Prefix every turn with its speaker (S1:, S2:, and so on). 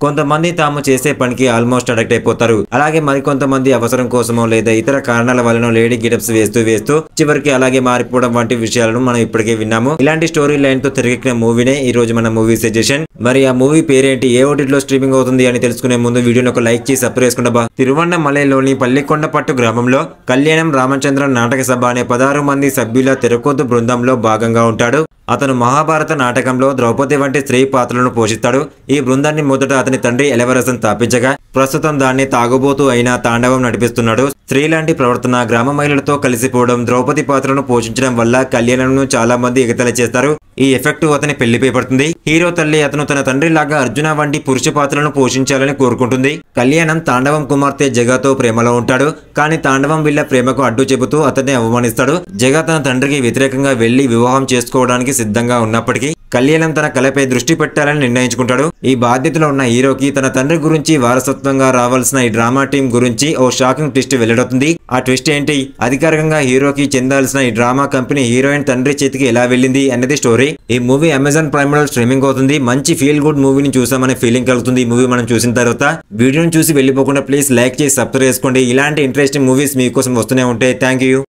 S1: కొంతమంది తాము చేసే పనికి ఆల్మోస్ట్ అడిక్ట్ అయిపోతారు. అలాగే మరికొంతమంది అవసరం కోసమో లేదా ఇతర కారణాల వలన లేడీ గిటప్స్ వేస్తూ చివరికి అలాగే మారిపోవడం వంటి విషయాలను మనం ఇప్పటికే విన్నాము. ఇలాంటి స్టోరీ లైన్ తో తిరిగిన మూవీనే ఈ రోజు మన మూవీ సజెషన్. మరి ఆ మూవీ పేరేంటి, ఏ ఓటీటీలో స్ట్రీమింగ్ అవుతుంది అని తెలుసుకునే ముందు వీడియోని ఒక లైక్ చేసి సబ్స్క్రైబ్ చేసుకుంటా. తిరువన్నమలైలోని పల్లికొండపట్టు గ్రామంలో కళ్యాణం రామచంద్రన్ నాటక సభ అనే 16 మంది సభ్యుల తెరకొద్దు బృందంలో భాగంగా ఉంటాడు. అతను మహాభారత నాటకంలో ద్రౌపది వంటి స్త్రీ పాత్రలను పోషిస్తాడు. ఈ బృందాన్ని మొదట అతని తండ్రి ఎలవరసన్ స్థాపించగా ప్రస్తుతం దాన్ని తాగుబోతూ అయినా తాండవం నడిపిస్తున్నాడు. స్త్రీ లాంటి ప్రవర్తన, గ్రామ మహిళలతో కలిసిపోవడం, ద్రౌపది పాత్రను పోషించడం వల్ల కళ్యాణంను చాలా మంది ఎగతల చేస్తారు. ఈ ఎఫెక్ట్ అతని పెళ్లిపై పడుతుంది. హీరో తల్లి అతను తన తండ్రి లాగా అర్జున వంటి పురుష పాత్రలను పోషించాలని కోరుకుంటుంది. కళ్యాణం తాండవం కుమార్తె జగతో ప్రేమలో ఉంటాడు. కానీ తాండవం వీళ్ళ ప్రేమకు అడ్డు చెబుతూ అతన్ని అవమానిస్తాడు. జగ తన తండ్రికి వ్యతిరేకంగా వెళ్లి వివాహం చేసుకోవడానికి సిద్ధంగా ఉన్నప్పటికీ కళ్యాణం తన కళపై దృష్టి పెట్టాలని నిర్ణయించుకుంటాడు. ఈ బాధ్యతలో ఉన్న హీరోకి తన తండ్రి గురించి వారసత్వంగా రావాల్సిన ఈ డ్రామా టీం గురించి ఓ షాకింగ్ ట్విస్ట్ వెల్లడవుతుంది. ఆ ట్విస్ట్ ఏంటి, అధికారికంగా హీరోకి చెందాల్సిన ఈ డ్రామా కంపెనీ హీరోయిన్ తండ్రి చేతికి ఎలా వెళ్ళింది అనేది స్టోరీ. ఈ మూవీ అమెజాన్ ప్రైమ్ లో స్ట్రీమింగ్ అవుతుంది. మంచి ఫీల్ గుడ్ మూవీని చూసామనే ఫీలింగ్ కలుగుతుంది ఈ మూవీ మనం చూసిన తర్వాత. వీడియోని చూసి వెళ్ళిపోకుండా ప్లీజ్ లైక్ చేసి సబ్స్క్రైబ్ చేసుకోండి. ఇలాంటి ఇంట్రెస్టింగ్ మూవీస్ మీకోసం వస్తూనే ఉంటాయి. Thank you.